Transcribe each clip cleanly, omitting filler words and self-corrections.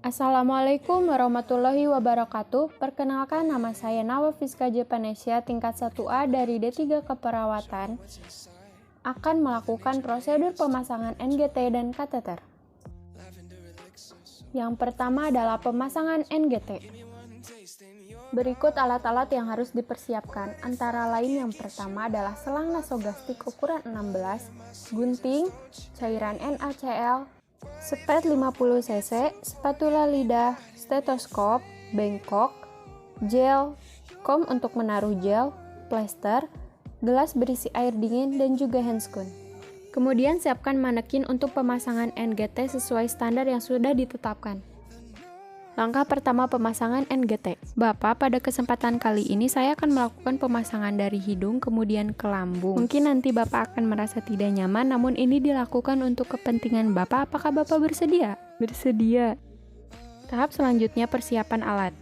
Assalamualaikum warahmatullahi wabarakatuh. Perkenalkan, nama saya Nawa Fiska Jepanesya, tingkat 1A dari D3 Keperawatan, akan melakukan prosedur pemasangan NGT dan kateter. Yang pertama adalah pemasangan NGT. Berikut alat-alat yang harus dipersiapkan, antara lain yang pertama adalah selang nasogastrik ukuran 16, gunting, cairan NaCl, spet 50 cc, spatula lidah, stetoskop, bengkok, gel, kom untuk menaruh gel, plester, gelas berisi air dingin, dan juga handscoon. Kemudian siapkan manekin untuk pemasangan NGT sesuai standar yang sudah ditetapkan. Langkah pertama pemasangan NGT. Bapak, pada kesempatan kali ini saya akan melakukan pemasangan dari hidung kemudian ke lambung. Mungkin nanti Bapak akan merasa tidak nyaman, namun ini dilakukan untuk kepentingan Bapak. Apakah Bapak bersedia? Bersedia. Tahap selanjutnya persiapan alat.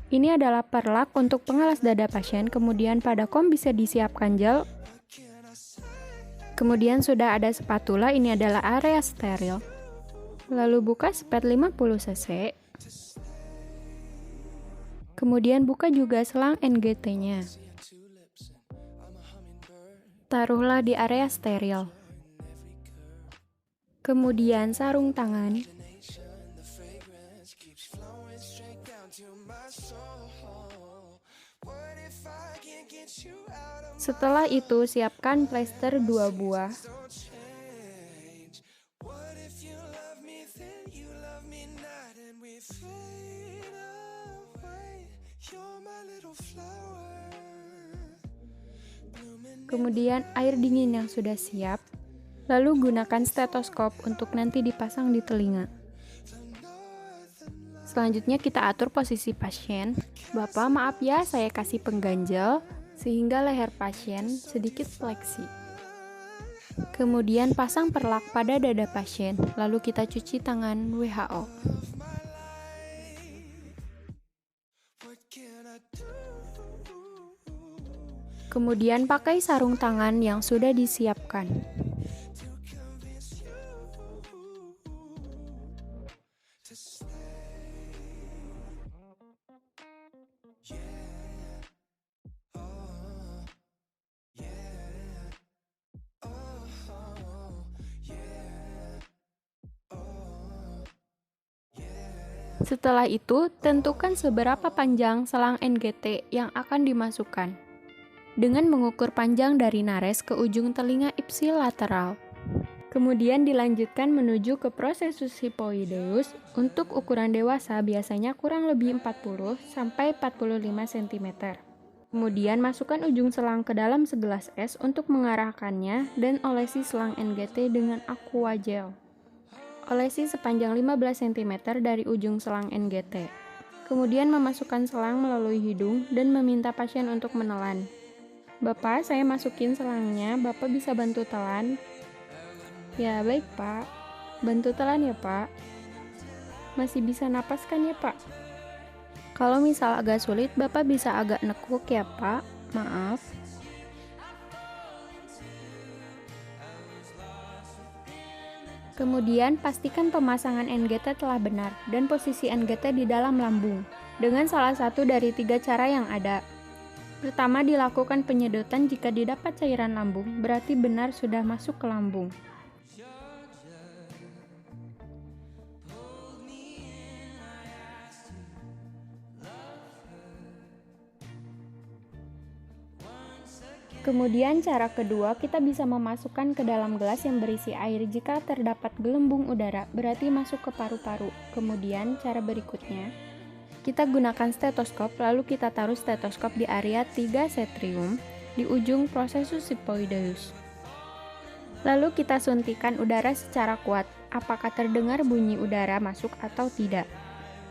Ini adalah perlak untuk pengalas dada pasien, kemudian pada kom bisa disiapkan gel. Kemudian sudah ada spatula, ini adalah area steril. Lalu buka spet 50 cc. Kemudian buka juga selang NGT-nya. Taruhlah di area steril. Kemudian sarung tangan. Setelah itu siapkan plester 2 buah. Kemudian air dingin yang sudah siap, lalu gunakan stetoskop untuk nanti dipasang di telinga. Selanjutnya kita atur posisi pasien. Bapak, maaf ya, saya kasih pengganjal sehingga leher pasien sedikit fleksi. Kemudian pasang perlak pada dada pasien, lalu kita cuci tangan WHO. Kemudian pakai sarung tangan yang sudah disiapkan. Setelah itu, tentukan seberapa panjang selang NGT yang akan dimasukkan, dengan mengukur panjang dari nares ke ujung telinga ipsilateral. Kemudian dilanjutkan menuju ke prosesus hipoideus. Untuk ukuran dewasa biasanya kurang lebih 40-45 cm. Kemudian masukkan ujung selang ke dalam segelas es untuk mengarahkannya dan olesi selang NGT dengan aqua gel. Olesi sepanjang 15 cm dari ujung selang NGT. Kemudian memasukkan selang melalui hidung dan meminta pasien untuk menelan. Bapak, saya masukin selangnya, Bapak bisa bantu telan? Ya, baik Pak. Bantu telan ya Pak. Masih bisa napas kan ya Pak? Kalau misal agak sulit, Bapak bisa agak nekuk ya Pak. Maaf. Kemudian pastikan pemasangan NGT telah benar dan posisi NGT di dalam lambung dengan salah satu dari 3 cara yang ada. Pertama, dilakukan penyedotan jika didapat cairan lambung, berarti benar sudah masuk ke lambung. Kemudian cara kedua, kita bisa memasukkan ke dalam gelas yang berisi air jika terdapat gelembung udara, berarti masuk ke paru-paru. Kemudian cara berikutnya, kita gunakan stetoskop, lalu kita taruh stetoskop di area 3 setrium di ujung prosesus hipoideus. Lalu kita suntikan udara secara kuat, apakah terdengar bunyi udara masuk atau tidak.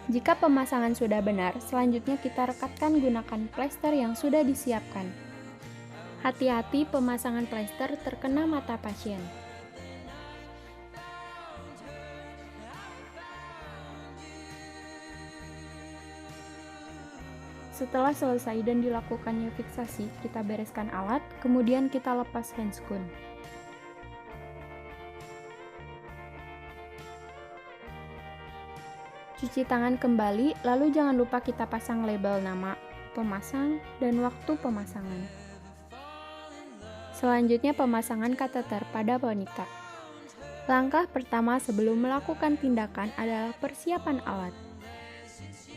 Jika pemasangan sudah benar, selanjutnya kita rekatkan gunakan plester yang sudah disiapkan. Hati-hati pemasangan plester terkena mata pasien. Setelah selesai dan dilakukannya fiksasi, kita bereskan alat, kemudian kita lepas handscoon. Cuci tangan kembali, lalu jangan lupa kita pasang label nama pemasang dan waktu pemasangan. Selanjutnya pemasangan kateter pada wanita. Langkah pertama sebelum melakukan tindakan adalah persiapan alat.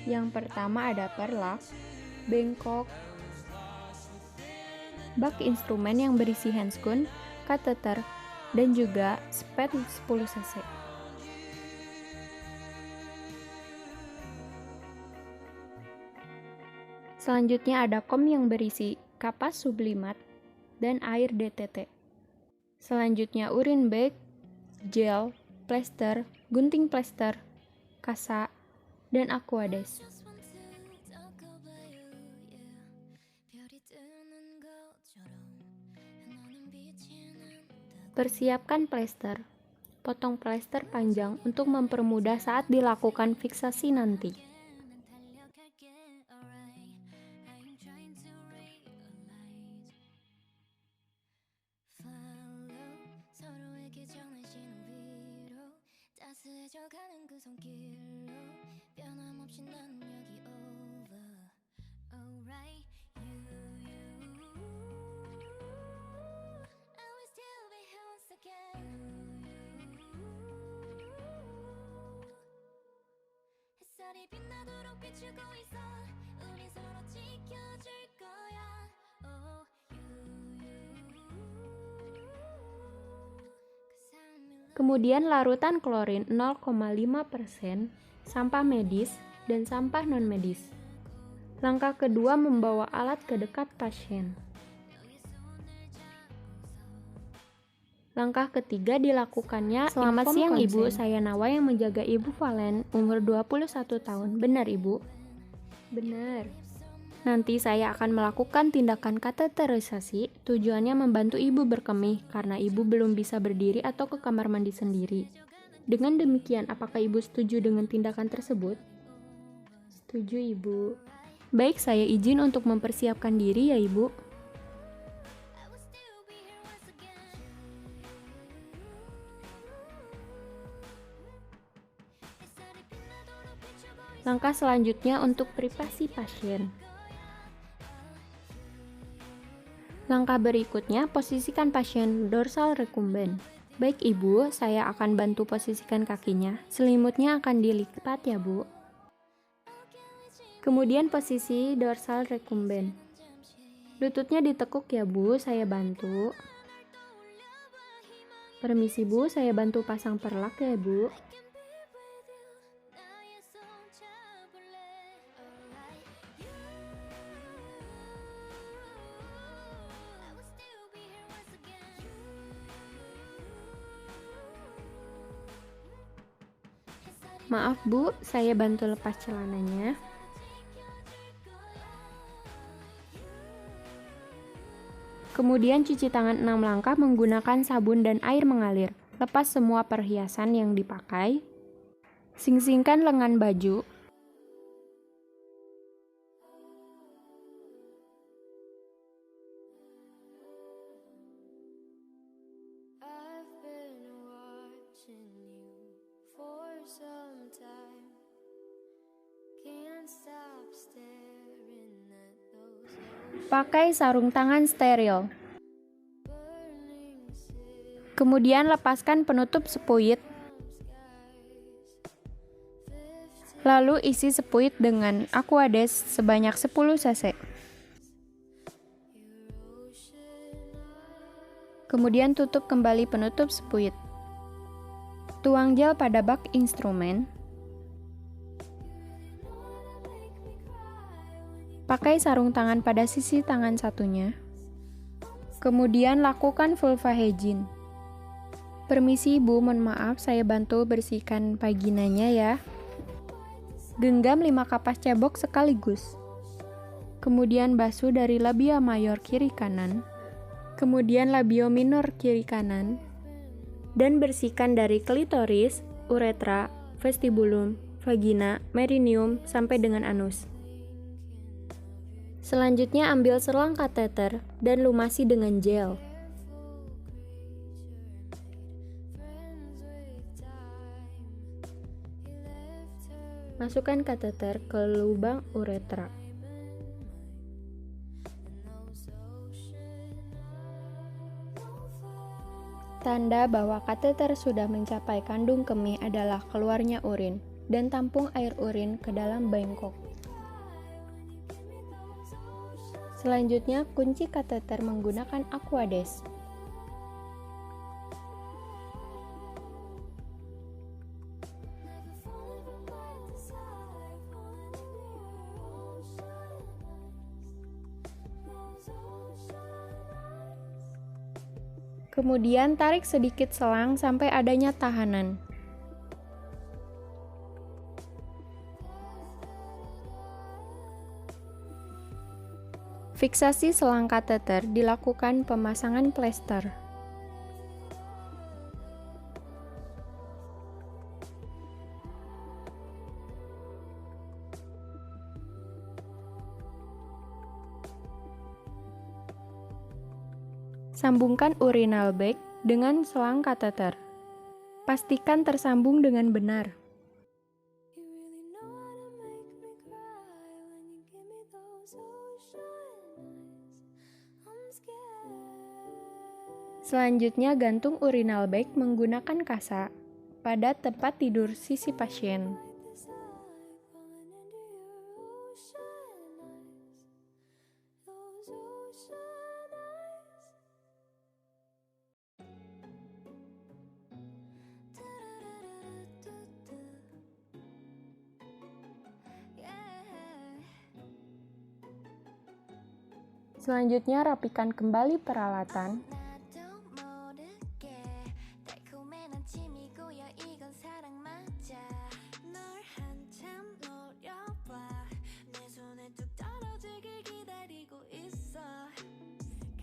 Yang pertama ada perlak, bengkok, bak instrumen yang berisi handscoon, kateter, dan juga spet 10 cc. Selanjutnya ada kom yang berisi kapas sublimat dan air DTT. Selanjutnya urine bag, gel, plester, gunting plester, kasa, dan aquades. Persiapkan plester. Potong plester panjang untuk mempermudah saat dilakukan fiksasi nanti. Kemudian larutan klorin 0,5%, sampah medis, dan sampah non-medis. Langkah kedua membawa alat ke dekat pasien. Langkah ketiga dilakukannya. Selamat siang Ibu, saya Nawa yang menjaga Ibu Valen, umur 21 tahun. Benar Ibu? Benar. Nanti saya akan melakukan tindakan kateterisasi, tujuannya membantu Ibu berkemih karena Ibu belum bisa berdiri atau ke kamar mandi sendiri. Dengan demikian, apakah Ibu setuju dengan tindakan tersebut? Setuju Ibu. Baik, saya izin untuk mempersiapkan diri ya Ibu. Langkah selanjutnya untuk privasi pasien. Langkah berikutnya, posisikan pasien dorsal recumbent. Baik Ibu, saya akan bantu posisikan kakinya. Selimutnya akan dilipat ya Bu. Kemudian posisi dorsal recumbent. Lututnya ditekuk ya Bu, saya bantu. Permisi Bu, saya bantu pasang perlak ya Bu. Maaf Bu, saya bantu lepas celananya. Kemudian cuci tangan 6 langkah menggunakan sabun dan air mengalir. Lepas semua perhiasan yang dipakai. Sing-singkan lengan baju. Pakai sarung tangan steril. Kemudian lepaskan penutup sepuit. Lalu isi sepuit dengan aquades sebanyak 10 cc. Kemudian tutup kembali penutup sepuit. Tuang gel pada bak instrumen. Pakai sarung tangan pada sisi tangan satunya. Kemudian lakukan vulva hygiene. Permisi Ibu, mohon maaf saya bantu bersihkan vaginanya ya. Genggam 5 kapas cebok sekaligus. Kemudian basuh dari labia mayor kiri kanan. Kemudian labio minor kiri kanan. Dan bersihkan dari klitoris, uretra, vestibulum, vagina, meridium, sampai dengan anus. Selanjutnya ambil selang kateter dan lumasi dengan gel. Masukkan kateter ke lubang uretra. Tanda bahwa kateter sudah mencapai kandung kemih adalah keluarnya urin, dan tampung air urin ke dalam bengkok. Selanjutnya, kunci kateter menggunakan Aquades. Kemudian tarik sedikit selang sampai adanya tahanan. Fiksasi selang kateter dilakukan pemasangan plester. Sambungkan urinal bag dengan selang kateter. Pastikan tersambung dengan benar. Selanjutnya, gantung urinal bag menggunakan kasa pada tempat tidur sisi pasien. Selanjutnya, rapikan kembali peralatan.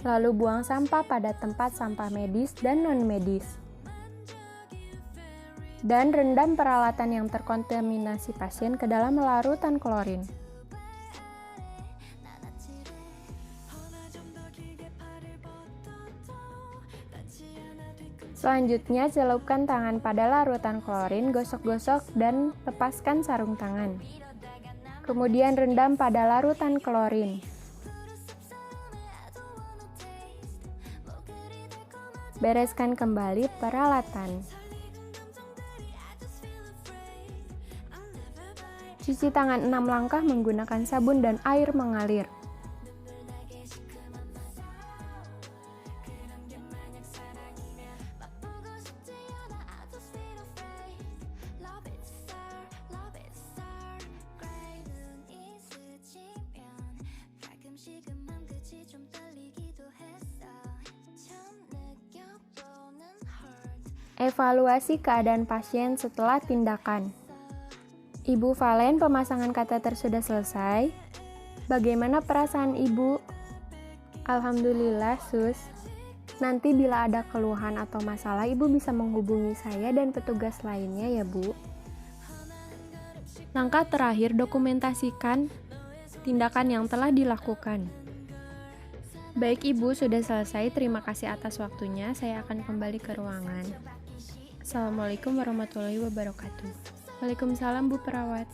Lalu buang sampah pada tempat sampah medis dan non-medis. Dan rendam peralatan yang terkontaminasi pasien ke dalam larutan klorin. Selanjutnya, celupkan tangan pada larutan klorin, gosok-gosok, dan lepaskan sarung tangan. Kemudian rendam pada larutan klorin. Bereskan kembali peralatan. Cuci tangan 6 langkah menggunakan sabun dan air mengalir. Evaluasi keadaan pasien setelah tindakan. Ibu Valen, pemasangan kateter sudah selesai. Bagaimana perasaan Ibu? Alhamdulillah, Sus. Nanti bila ada keluhan atau masalah, Ibu bisa menghubungi saya dan petugas lainnya ya, Bu. Langkah terakhir, dokumentasikan tindakan yang telah dilakukan. Baik Ibu, sudah selesai. Terima kasih atas waktunya. Saya akan kembali ke ruangan. Assalamualaikum warahmatullahi wabarakatuh. Waalaikumsalam Bu Perawat.